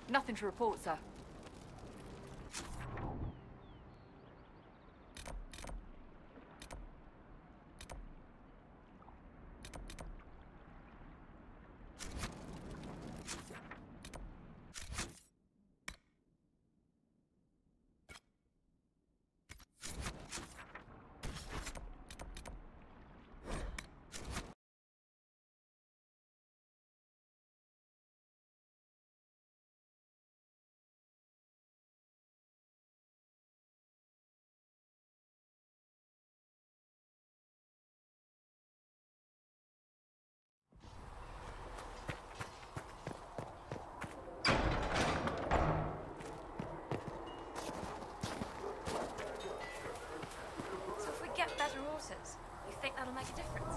Nothing to report, sir. You think that'll make a difference?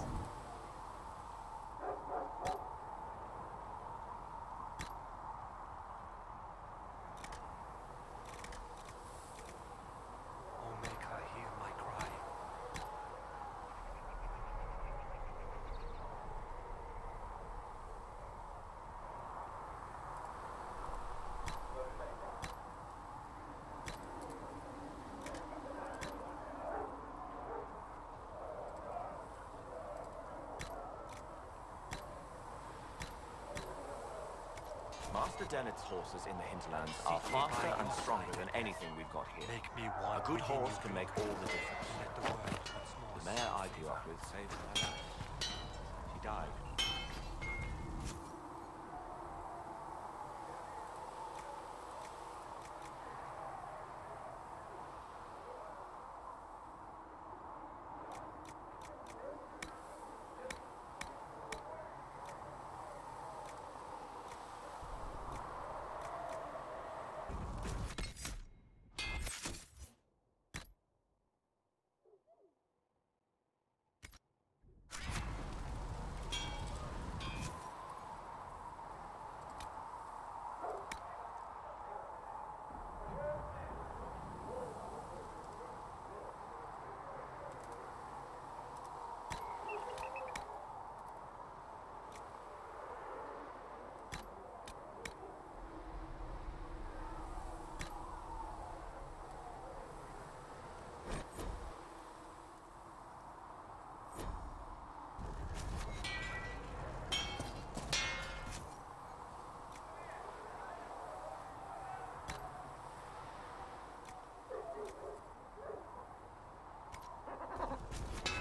Oh, make her hear my cry. Master Dennett's horses in the hinterlands are faster and stronger than anything we've got here. Make me one. A good horse can make all the difference. Let the world once more. The mare I grew up with saved my life. She died.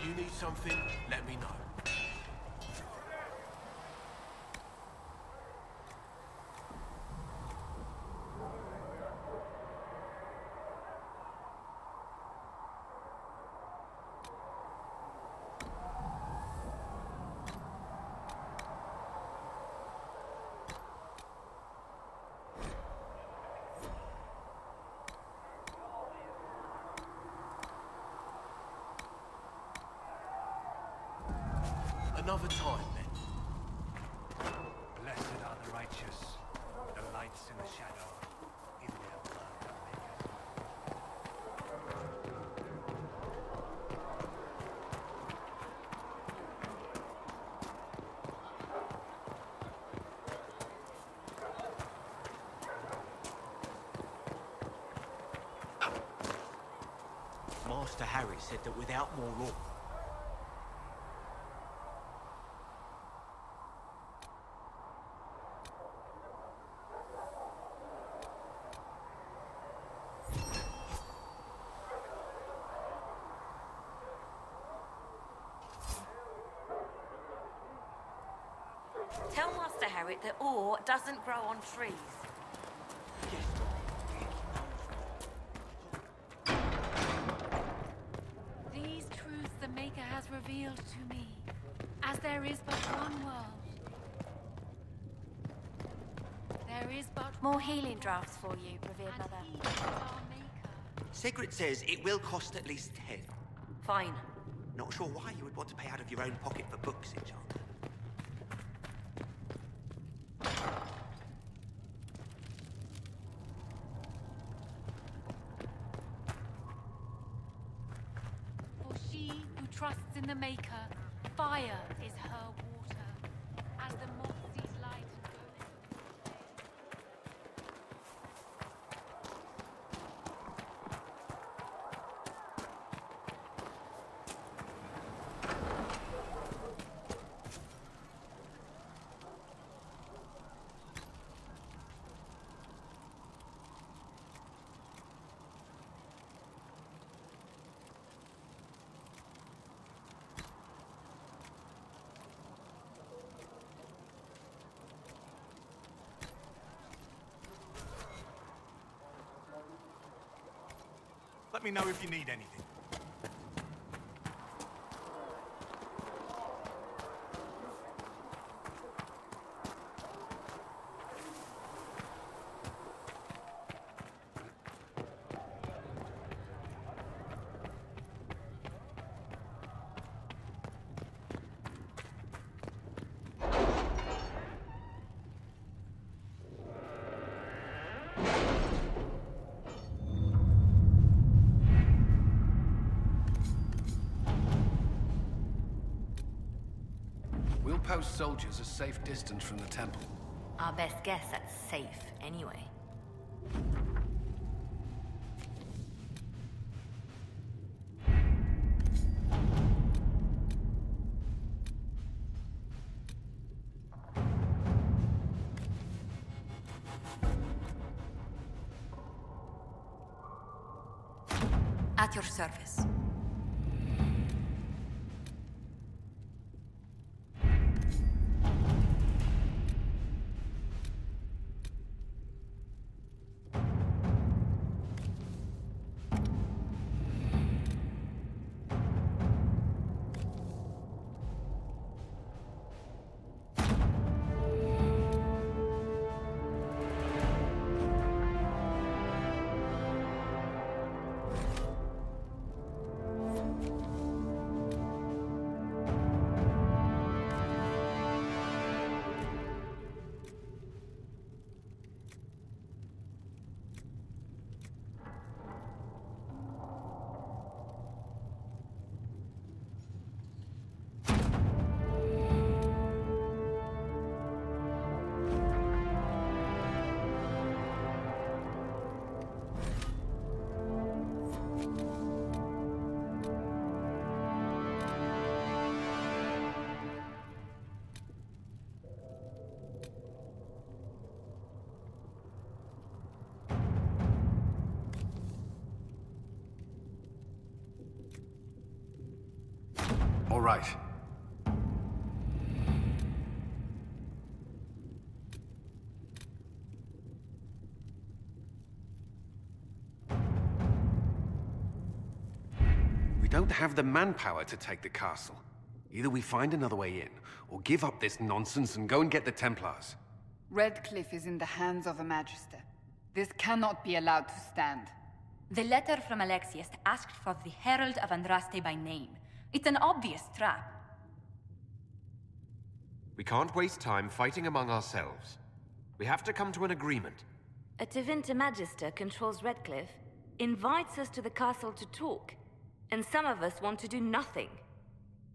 You need something? Let me know. Another time, then. Blessed are the righteous, the lights in the shadow, in their blood Master Harry said that without more law, Tell Master Harry that ore doesn't grow on trees. These truths the Maker has revealed to me, as there is but one world. There is but More healing drafts for you, revered and mother. he is our Maker. Sigrid says it will cost at least 10. Fine. Not sure why you would want to pay out of your own pocket for books, Enchanter. For she who trusts in the Maker, fire is her water. As the moth sees light and goes. me know if you need anything. We'll post soldiers a safe distance from the temple. Our best guess at safe, anyway. At your service. All right. We don't have the manpower to take the castle. Either we find another way in, or give up this nonsense and go and get the Templars. Redcliffe is in the hands of a Magister. This cannot be allowed to stand. The letter from Alexius asked for the Herald of Andraste by name. It's an obvious trap. We can't waste time fighting among ourselves. We have to come to an agreement. A Tevinter Magister controls Redcliffe, invites us to the castle to talk, and some of us want to do nothing.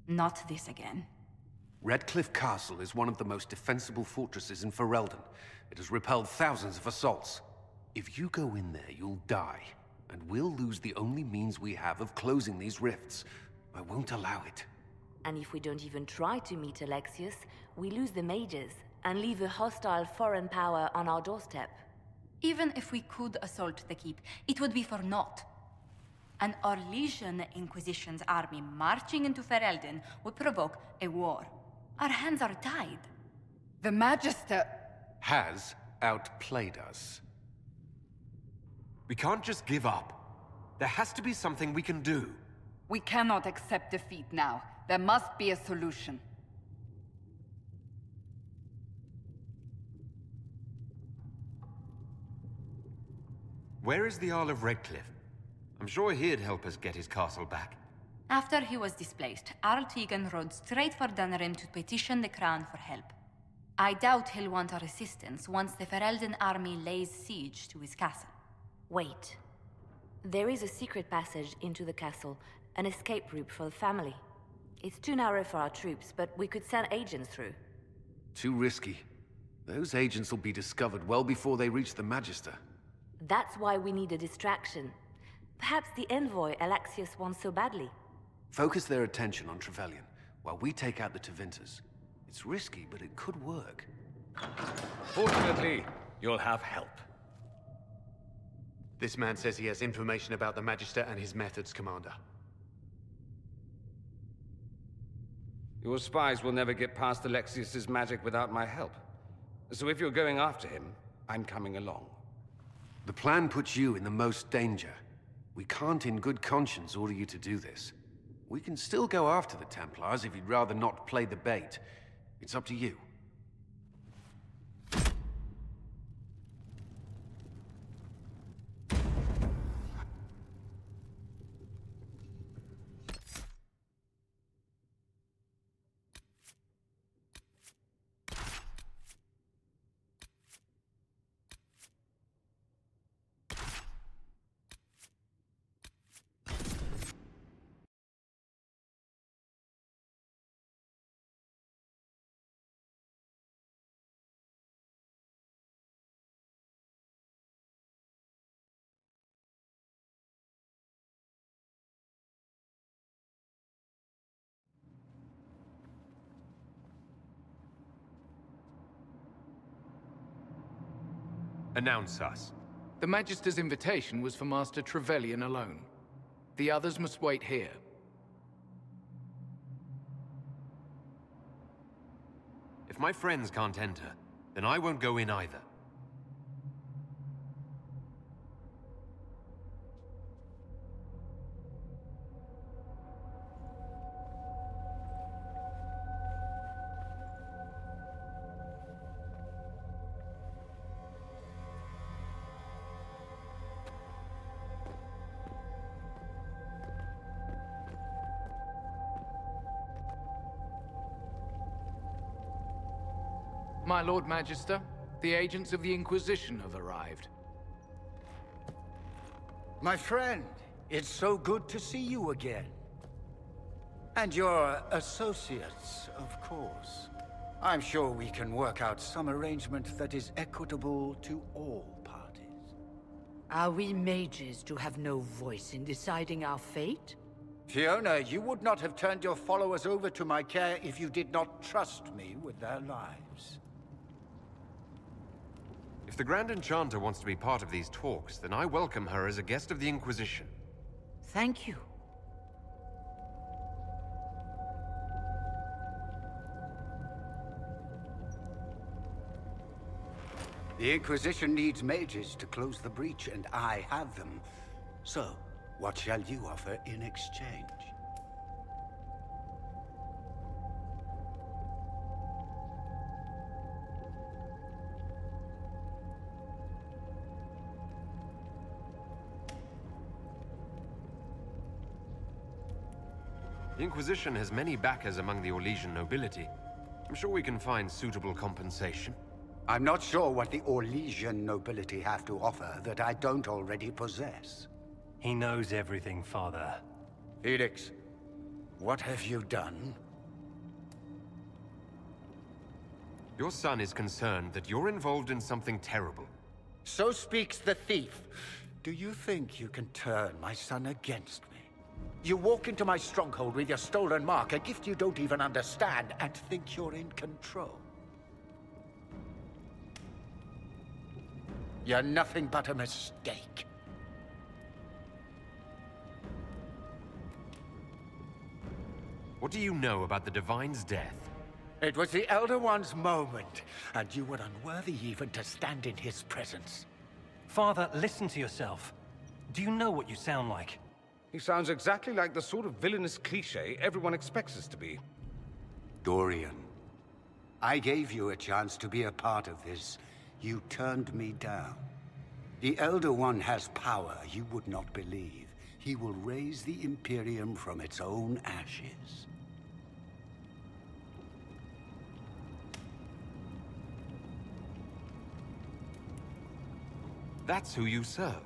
Not this again. Redcliffe Castle is one of the most defensible fortresses in Ferelden. It has repelled thousands of assaults. If you go in there, you'll die, and we'll lose the only means we have of closing these rifts. I won't allow it. And if we don't even try to meet Alexius, we lose the mages and leave a hostile foreign power on our doorstep. Even if we could assault the keep, it would be for naught. An Orlesian Inquisition's army marching into Ferelden would provoke a war. Our hands are tied. The Magister has outplayed us. We can't just give up. There has to be something we can do. We cannot accept defeat now. There must be a solution. Where is the Jarl of Redcliffe? I'm sure he'd help us get his castle back. After he was displaced, Arl Tegan rode straight for Dunrim to petition the Crown for help. I doubt he'll want our assistance once the Ferelden army lays siege to his castle. Wait. There is a secret passage into the castle, an escape route for the family. It's too narrow for our troops, but we could send agents through. Too risky. Those agents will be discovered well before they reach the Magister. That's why we need a distraction. Perhaps the envoy Alexius wants so badly. Focus their attention on Trevelyan, while we take out the Tevinters. It's risky, but it could work. Fortunately, you'll have help. This man says he has information about the Magister and his methods, Commander. Your spies will never get past Alexius's magic without my help. So if you're going after him, I'm coming along. The plan puts you in the most danger. We can't in good conscience order you to do this. We can still go after the Templars if you'd rather not play the bait. It's up to you. Announce us. The Magister's invitation was for Master Trevelyan alone. The others must wait here. If my friends can't enter, then I won't go in either. My Lord Magister, the agents of the Inquisition have arrived. My friend, it's so good to see you again. And your associates, of course. I'm sure we can work out some arrangement that is equitable to all parties. Are we mages to have no voice in deciding our fate? Fiona, you would not have turned your followers over to my care if you did not trust me with their lives. If the Grand Enchanter wants to be part of these talks, then I welcome her as a guest of the Inquisition. Thank you. The Inquisition needs mages to close the breach, and I have them. So, what shall you offer in exchange? The Inquisition has many backers among the Orlesian nobility. I'm sure we can find suitable compensation. I'm not sure what the Orlesian nobility have to offer that I don't already possess. He knows everything, Father. Felix, what have you done? Your son is concerned that you're involved in something terrible. So speaks the thief. Do you think you can turn my son against me? You walk into my stronghold with your stolen mark, a gift you don't even understand, and think you're in control. You're nothing but a mistake. What do you know about the Divine's death? It was the Elder One's moment, and you were unworthy even to stand in his presence. Father, listen to yourself. Do you know what you sound like? He sounds exactly like the sort of villainous cliché everyone expects us to be. Dorian, I gave you a chance to be a part of this. You turned me down. The Elder One has power you would not believe. He will raise the Imperium from its own ashes. That's who you serve.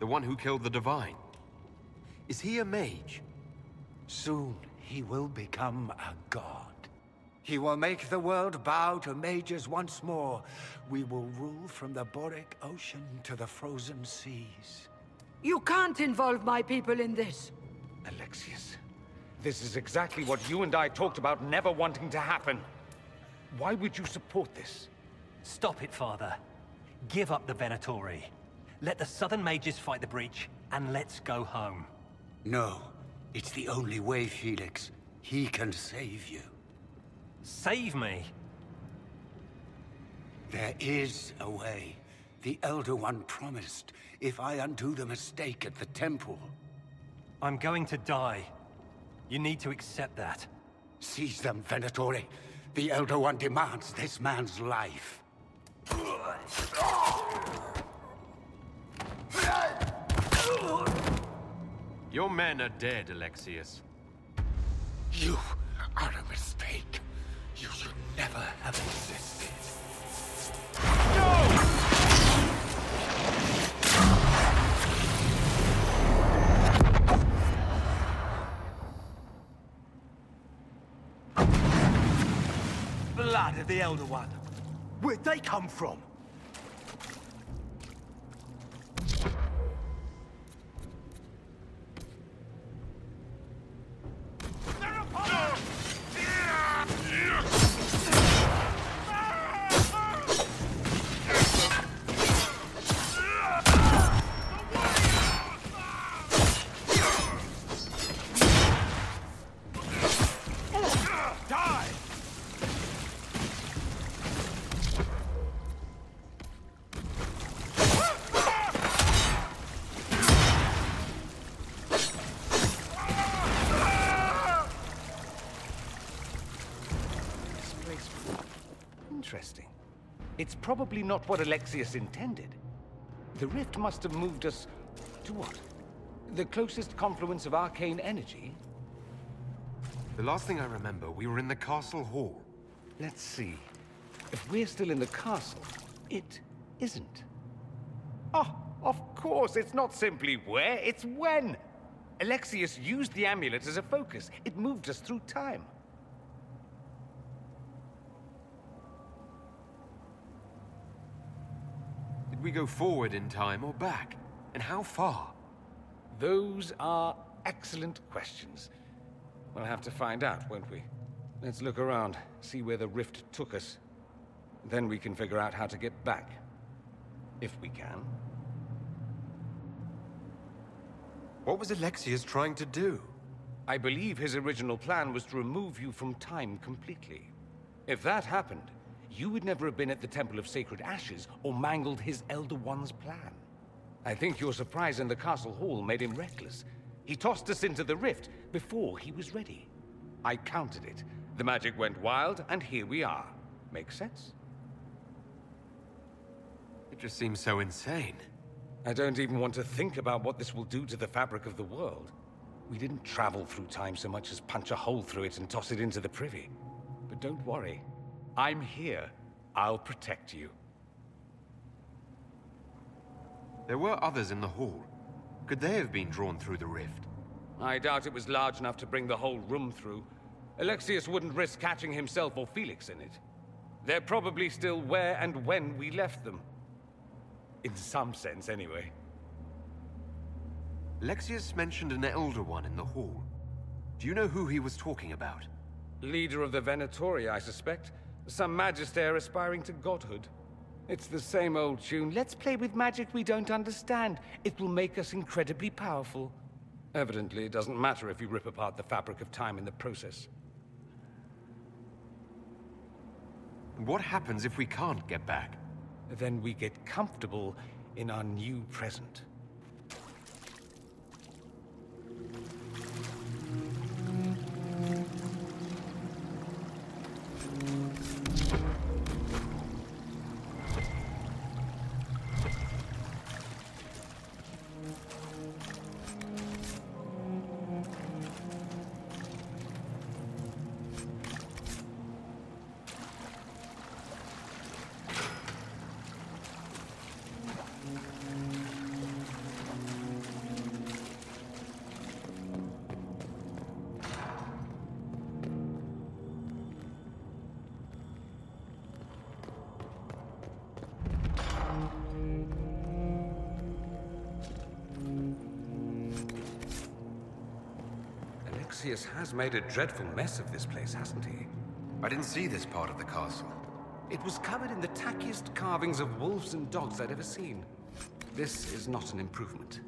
The one who killed the Divine. Is he a mage? Soon, he will become a god. He will make the world bow to mages once more. We will rule from the Boric Ocean to the frozen seas. You can't involve my people in this. Alexius, this is exactly what you and I talked about never wanting to happen. Why would you support this? Stop it, Father. Give up the Venatori. Let the Southern Mages fight the breach, and let's go home. No, it's the only way, Felix. He can save you. Save me? There is a way. The Elder One promised if I undo the mistake at the temple. I'm going to die. You need to accept that. Seize them, Venatori. The Elder One demands this man's life. Your men are dead, Alexius. You are a mistake. You should never have existed. Blood of the Elder One. Where'd they come from? Interesting. It's probably not what Alexius intended. The rift must have moved us to what? The closest confluence of arcane energy? The last thing I remember, we were in the castle hall. Let's see. If we're still in the castle, it isn't. Oh, of course, it's not simply where, it's when! Alexius used the amulet as a focus. It moved us through time. Did we go forward in time or back? And how far? Those are excellent questions. We'll have to find out, won't we? Let's look around, see where the rift took us. Then we can figure out how to get back. If we can. What was Alexius trying to do? I believe his original plan was to remove you from time completely. If that happened, you would never have been at the Temple of Sacred Ashes or mangled his Elder One's plan. I think your surprise in the castle hall made him reckless. He tossed us into the rift before he was ready. I counted it. The magic went wild, and here we are. Make sense? It just seems so insane. I don't even want to think about what this will do to the fabric of the world. We didn't travel through time so much as punch a hole through it and toss it into the privy. But don't worry. I'm here. I'll protect you. There were others in the hall. Could they have been drawn through the rift? I doubt it was large enough to bring the whole room through. Alexius wouldn't risk catching himself or Felix in it. They're probably still where and when we left them. In some sense, anyway. Alexius mentioned an Elder One in the hall. Do you know who he was talking about? Leader of the Venatori, I suspect. Some magister aspiring to godhood. It's the same old tune. Let's play with magic we don't understand. It will make us incredibly powerful. Evidently, it doesn't matter if you rip apart the fabric of time in the process. What happens if we can't get back? Then we get comfortable in our new present. Alexius has made a dreadful mess of this place, hasn't he? I didn't see this part of the castle. It was covered in the tackiest carvings of wolves and dogs I'd ever seen. This is not an improvement.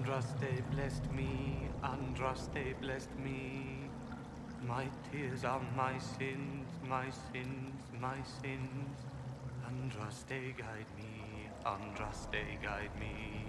Andraste blessed me, Andraste blessed me. My tears are my sins, my sins, my sins. Andraste guide me, Andraste guide me.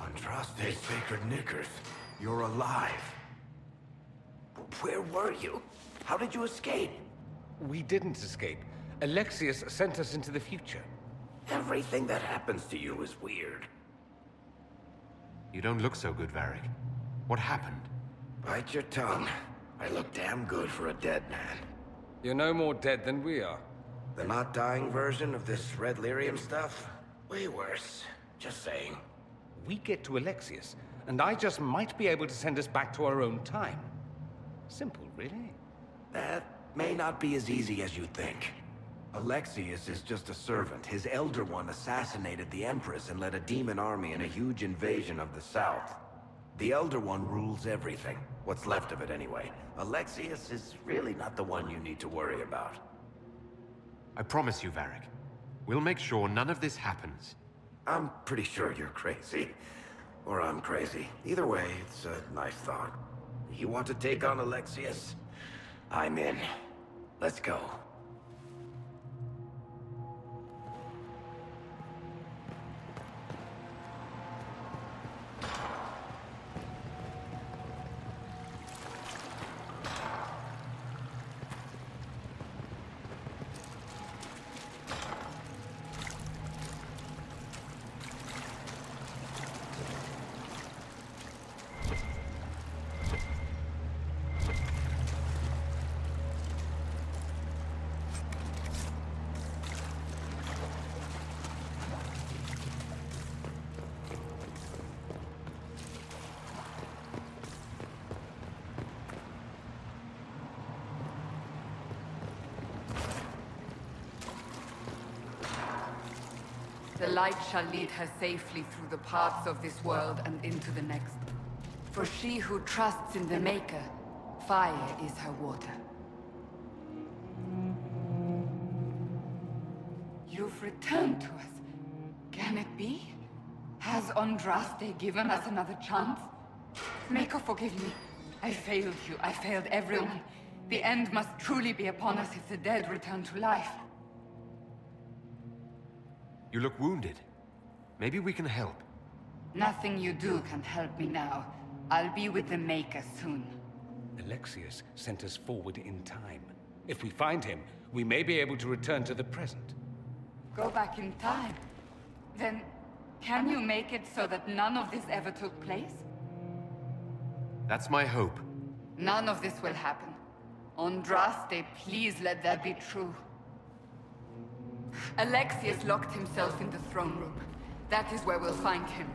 Andraste Sacred Knickers, you're alive. Where were you? How did you escape? We didn't escape. Alexius sent us into the future. Everything that happens to you is weird. You don't look so good, Varric. What happened? Bite your tongue. I look damn good for a dead man. You're no more dead than we are. The not dying version of this red lyrium stuff? Way worse. Just saying. We get to Alexius, and I just might be able to send us back to our own time. Simple, really. That may not be as easy as you think. Alexius is just a servant. His Elder One assassinated the Empress and led a demon army in a huge invasion of the South. The Elder One rules everything. What's left of it, anyway. Alexius is really not the one you need to worry about. I promise you, Varric. We'll make sure none of this happens. I'm pretty sure you're crazy. Or I'm crazy. Either way, it's a nice thought. You want to take on Alexius? I'm in. Let's go. The light shall lead her safely through the paths of this world and into the next. For she who trusts in the Maker, fire is her water. You've returned to us. Can it be? Has Andraste given us another chance? Maker, forgive me. I failed you. I failed everyone. The end must truly be upon us if the dead return to life. You look wounded. Maybe we can help. Nothing you do can help me now. I'll be with the Maker soon. Alexius sent us forward in time. If we find him, we may be able to return to the present. Go back in time? Then, can you make it so that none of this ever took place? That's my hope. None of this will happen. Andraste, please let that be true. Alexius locked himself in the throne room. That is where we'll find him.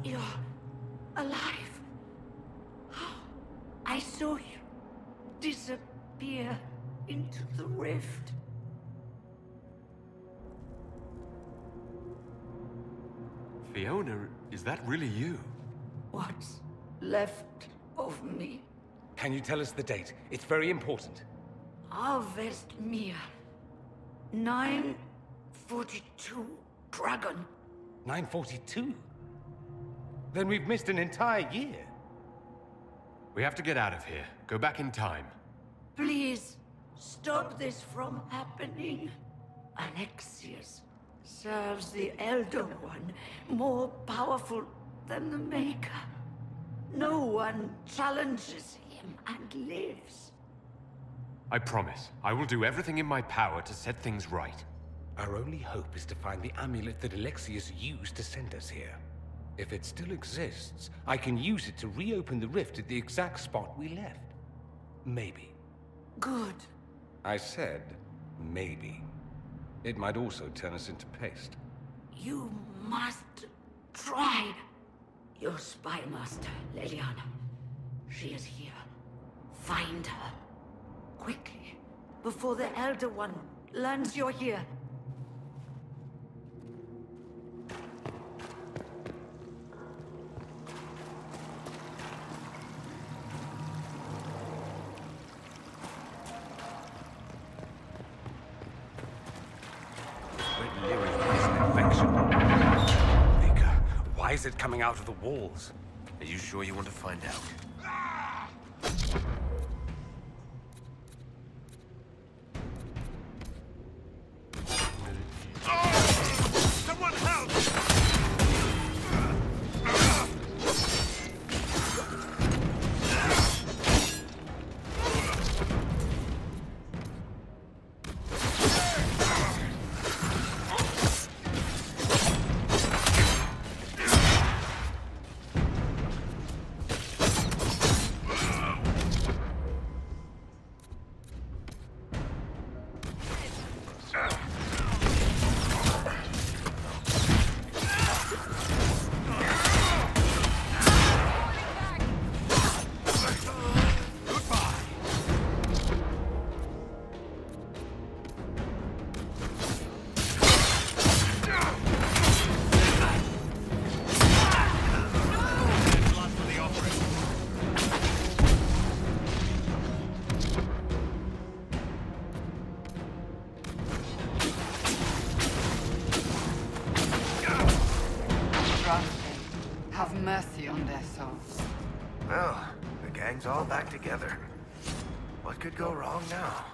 You're alive. I saw you disappear into the rift. Fiona, is that really you? What's left of me? Can you tell us the date? It's very important. Harvest Mia. 942 Dragon. 942? Then we've missed an entire year. We have to get out of here. Go back in time. Please, stop this from happening. Alexius serves the Elder One, more powerful than the Maker. No one challenges him and lives. I promise. I will do everything in my power to set things right. Our only hope is to find the amulet that Alexius used to send us here. If it still exists, I can use it to reopen the rift at the exact spot we left. Maybe. Good. I said, maybe. It might also turn us into paste. You must try. Your spy master, Leliana. She is here. Find her. Quickly. Before the Elder One learns you're here. Why is it coming out of the walls? Are you sure you want to find out? Someone help! Have mercy on their souls. Well, the gang's all back together. What could go wrong now?